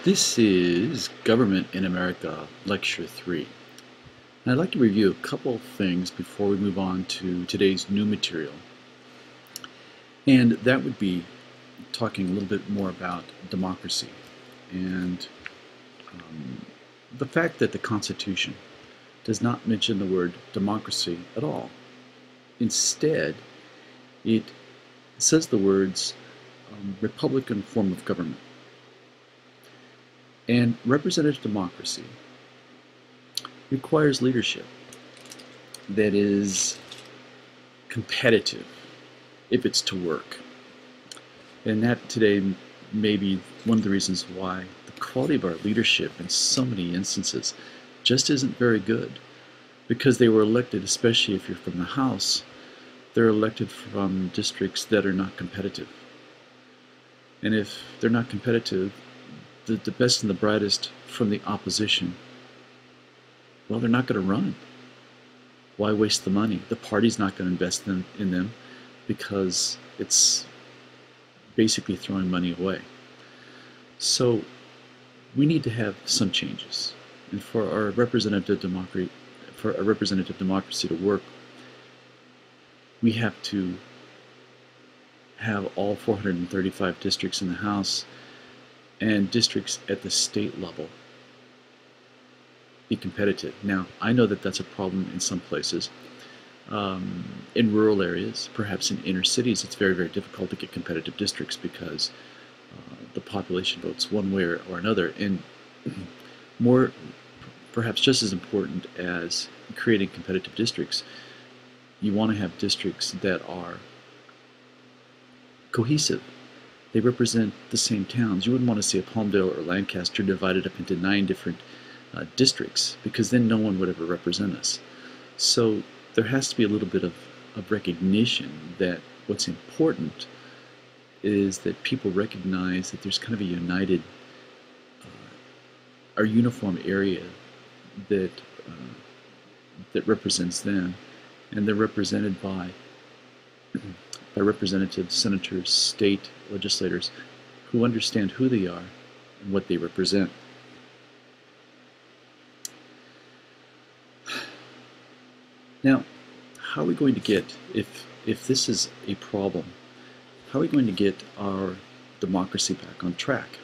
This is Government in America, Lecture 3. And I'd like to review a couple of things before we move on to today's new material. And that would be talking a little bit more about democracy and the fact that the Constitution does not mention the word democracy at all. Instead, it says the words Republican form of government. And representative democracy requires leadership that is competitive if it's to work. And that today may be one of the reasons why the quality of our leadership in so many instances just isn't very good, because they were elected, especially if you're from the House, they're elected from districts that are not competitive. And if they're not competitive, the best and the brightest from the opposition, well, they're not going to run. Why waste the money? The party's not going to invest in them because it's basically throwing money away. So we need to have some changes. And for our representative democracy to work, we have to have all 435 districts in the House and districts at the state level be competitive. Now, I know that that's a problem in some places. In rural areas, perhaps in inner cities, it's very, very difficult to get competitive districts because the population votes one way or another. And more, perhaps just as important as creating competitive districts, you want to have districts that are cohesive. They represent the same towns. You wouldn't want to see a Palmdale or Lancaster divided up into 9 different districts, because then no one would ever represent us. So there has to be a little bit of recognition that what's important is that people recognize that there's kind of a united or uniform area that that represents them, and they're represented by representatives, senators, state legislators who understand who they are and what they represent. Now, how are we going to get, if this is a problem, how are we going to get our democracy back on track?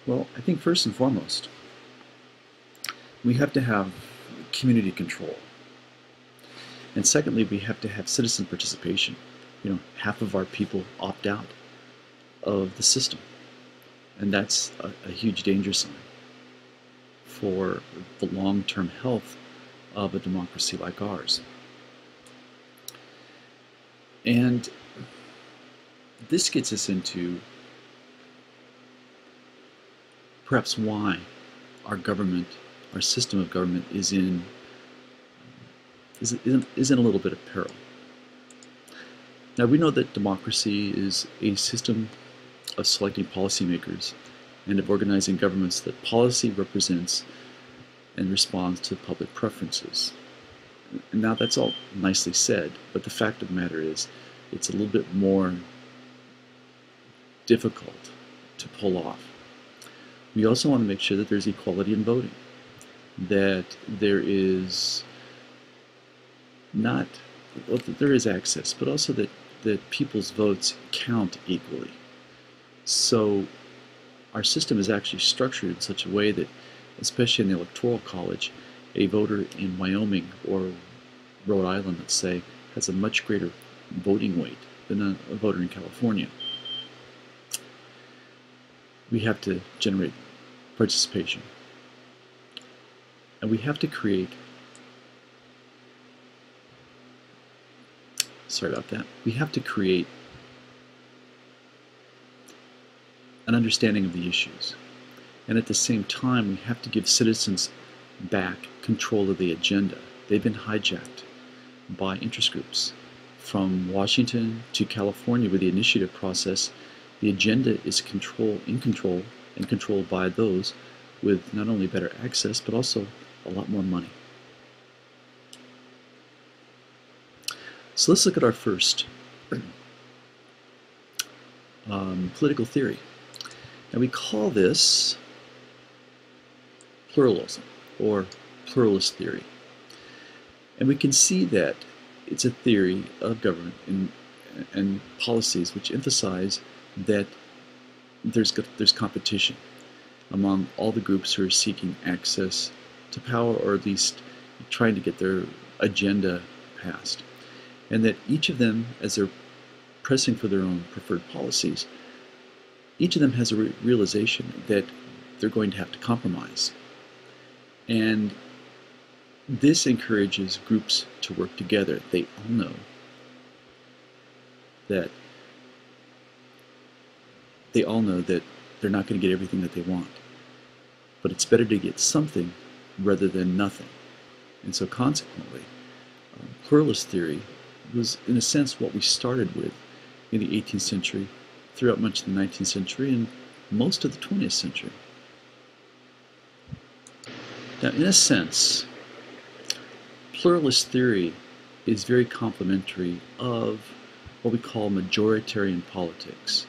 Well, I think first and foremost, we have to have community control. And secondly, we have to have citizen participation. You know, half of our people opt out of the system. And that's a huge danger sign for the long-term health of a democracy like ours. And this gets us into perhaps why our government, our system of government is in a little bit of peril. Now, we know that democracy is a system of selecting policymakers and of organizing governments that policy represents and responds to public preferences. And now that's all nicely said, but the fact of the matter is it's a little bit more difficult to pull off. We also want to make sure that there's equality in voting, that there is not, well, that there is access, but also that people's votes count equally. So our system is actually structured in such a way that, especially in the Electoral College, a voter in Wyoming or Rhode Island, let's say, has a much greater voting weight than a voter in California. We have to generate participation. And we have to create, we have to create an understanding of the issues. And at the same time, we have to give citizens back control of the agenda. They've been hijacked by interest groups. From Washington to California with the initiative process, the agenda is in control and controlled by those with not only better access, but also a lot more money. So let's look at our first political theory. Now we call this pluralism, or pluralist theory. And we can see that it's a theory of government and policies which emphasize that there's competition among all the groups who are seeking access to power, or at least trying to get their agenda passed. And that each of them, as they're pressing for their own preferred policies, each of them has a realization that they're going to have to compromise. And this encourages groups to work together. They all know that they're not going to get everything that they want. But it's better to get something rather than nothing. And so consequently, pluralist theory was, in a sense, what we started with in the 18th century, throughout much of the 19th century, and most of the 20th century. Now, in a sense, pluralist theory is very complementary of what we call majoritarian politics.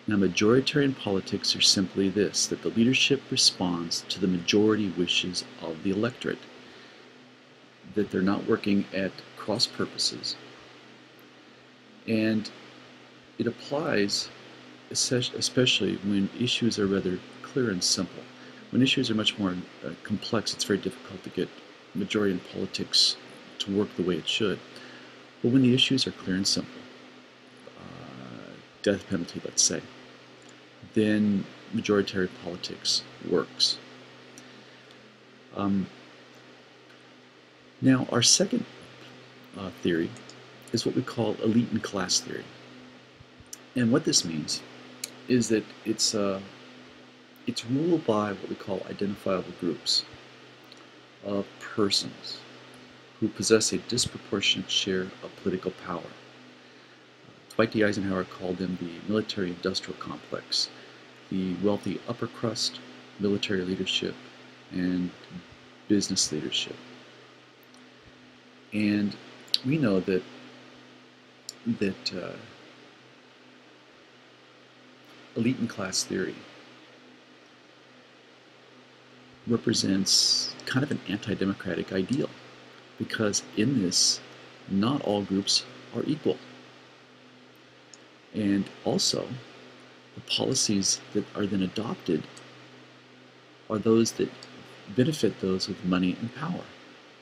Now, majoritarian politics are simply this, that the leadership responds to the majority wishes of the electorate, that they're not working at cross purposes. And it applies especially when issues are rather clear and simple. When issues are much more complex, it's very difficult to get majority in politics to work the way it should. But when the issues are clear and simple, death penalty, let's say, then majoritarian politics works. Now, our second theory is what we call elite and class theory. And what this means is that it's ruled by what we call identifiable groups of persons who possess a disproportionate share of political power. Dwight D. Eisenhower called them the military-industrial complex, the wealthy upper crust, military leadership, and business leadership. And we know that elite and class theory represents kind of an anti-democratic ideal, because in this, not all groups are equal. And also, the policies that are then adopted are those that benefit those with money and power.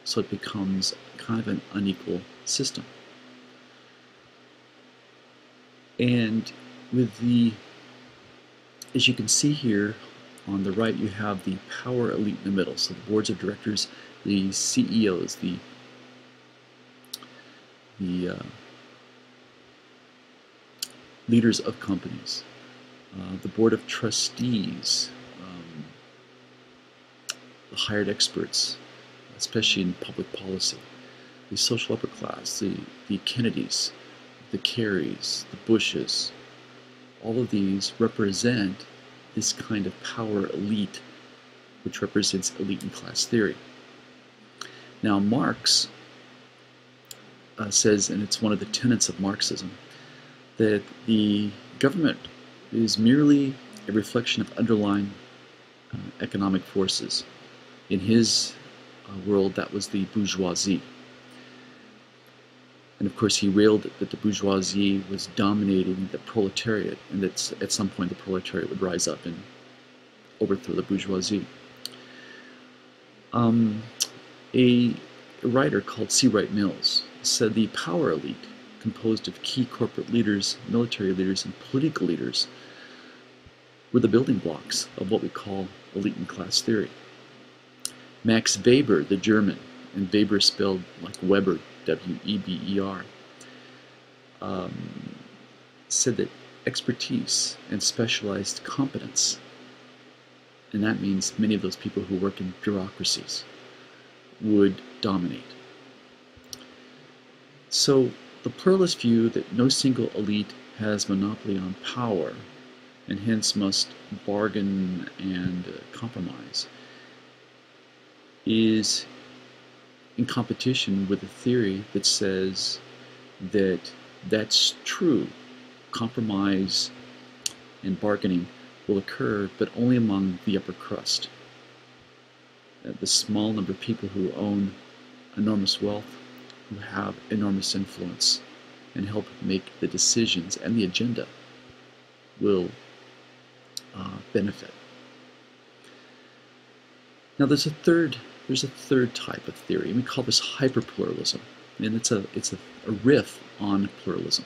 So it becomes kind of an unequal system. And with as you can see here on the right, you have the power elite in the middle. So the boards of directors, the CEOs, the leaders of companies, the board of trustees, the hired experts, especially in public policy, the social upper class, the Kennedys, the Kerrys, the Bushes. All of these represent this kind of power elite, which represents elite and class theory. Now, Marx says, and it's one of the tenets of Marxism, that the government is merely a reflection of underlying economic forces. In his world, that was the bourgeoisie. And of course, he railed that the bourgeoisie was dominating the proletariat, and that at some point the proletariat would rise up and overthrow the bourgeoisie. A writer called C. Wright Mills said the power elite, composed of key corporate leaders, military leaders, and political leaders, were the building blocks of what we call elite and class theory. Max Weber, the German, and Weber spelled like Weber, W-E-B-E-R, said that expertise and specialized competence, and that means many of those people who work in bureaucracies, would dominate. So the pluralist view that no single elite has monopoly on power and hence must bargain and compromise is in competition with a theory that says that that's true. Compromise and bargaining will occur, but only among the upper crust. the small number of people who own enormous wealth, who have enormous influence, and help make the decisions and the agenda will benefit. Now there's a third type of theory, and we call this hyperpluralism, and it's a riff on pluralism.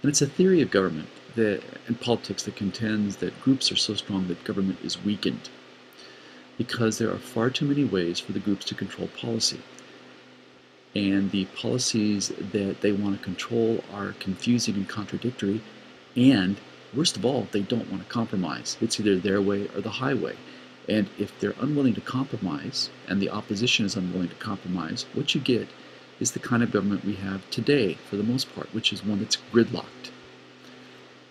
And it's a theory of government and politics that contends that groups are so strong that government is weakened because there are far too many ways for the groups to control policy. And the policies that they want to control are confusing and contradictory, and worst of all, they don't want to compromise. It's either their way or the highway. And if they're unwilling to compromise, and the opposition is unwilling to compromise, what you get is the kind of government we have today, for the most part, which is one that's gridlocked.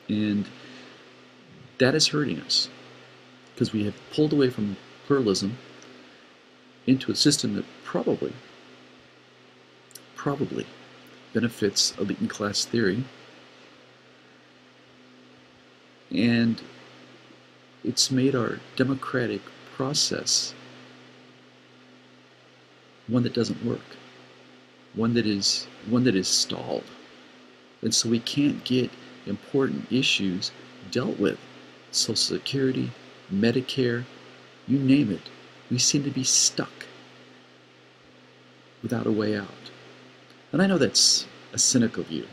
And that is hurting us, because we have pulled away from pluralism into a system that probably benefits elite and class theory, and it's made our democratic process one that doesn't work, one that is stalled. And so we can't get important issues dealt with. Social Security, Medicare, you name it. We seem to be stuck without a way out. And I know that's a cynical view.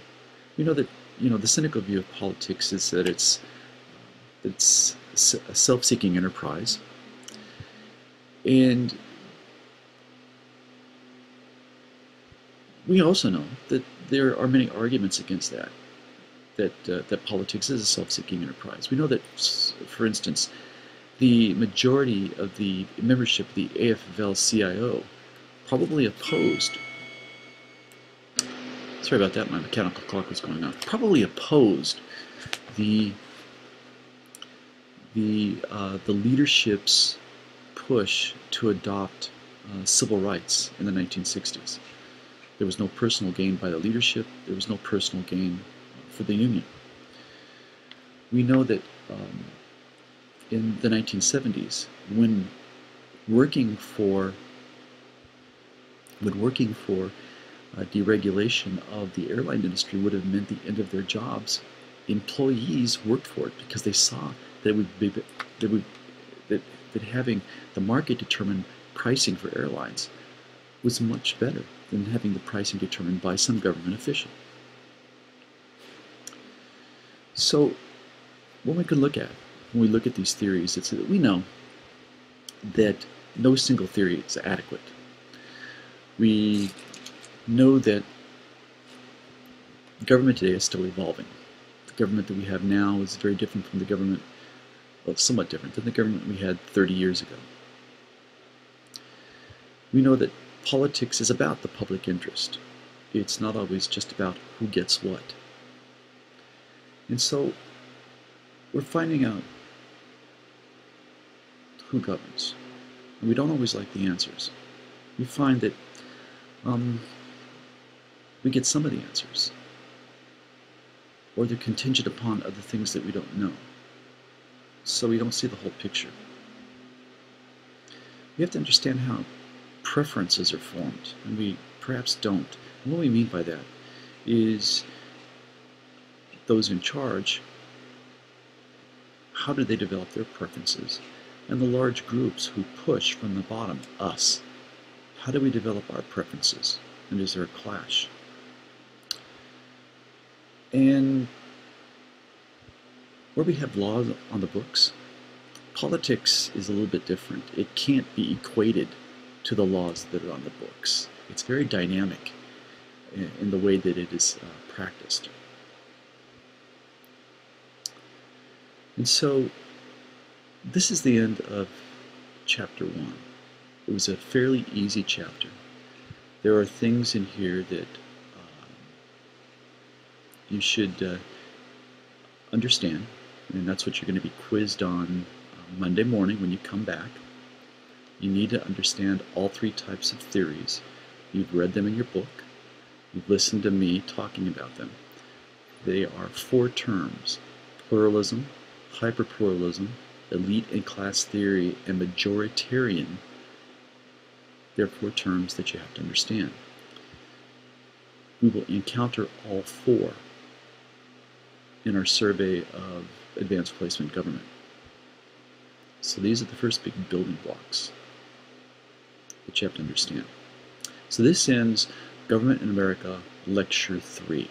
We know that, the cynical view of politics is that it's a self-seeking enterprise. And we also know that there are many arguments against that politics is a self-seeking enterprise. We know that, for instance, the majority of the membership of the AFL-CIO probably opposed, sorry about that, my mechanical clock was going off, probably opposed the leadership's push to adopt civil rights in the 1960s. There was no personal gain by the leadership. There was no personal gain for the union. We know that in the 1970s, when working for deregulation of the airline industry would have meant the end of their jobs, employees worked for it because they saw that that having the market determine pricing for airlines was much better than having the pricing determined by some government official. So what we can look at when we look at these theories, it's that we know that no single theory is adequate. We know that government today is still evolving. The government that we have now is very different from the government, well, somewhat different than the government we had 30 years ago. We know that politics is about the public interest. It's not always just about who gets what. And so we're finding out who governs. And we don't always like the answers. We find that we get some of the answers, or they're contingent upon other things that we don't know. So we don't see the whole picture. We have to understand how preferences are formed, and we perhaps don't. And what we mean by that is those in charge, how do they develop their preferences? And the large groups who push from the bottom, us, how do we develop our preferences? And is there a clash? And where we have laws on the books, politics is a little bit different. It can't be equated to the laws that are on the books. It's very dynamic in the way that it is practiced. And so this is the end of chapter 1. It was a fairly easy chapter. There are things in here that you should understand, and that's what you're going to be quizzed on Monday morning when you come back. You need to understand all three types of theories. You've read them in your book. You've listened to me talking about them. They are 4 terms: pluralism, hyperpluralism, elite and class theory, and majoritarian therefore terms that you have to understand. We will encounter all four in our survey of advanced placement government. So these are the first big building blocks that you have to understand. So this ends Government in America, Lecture 3.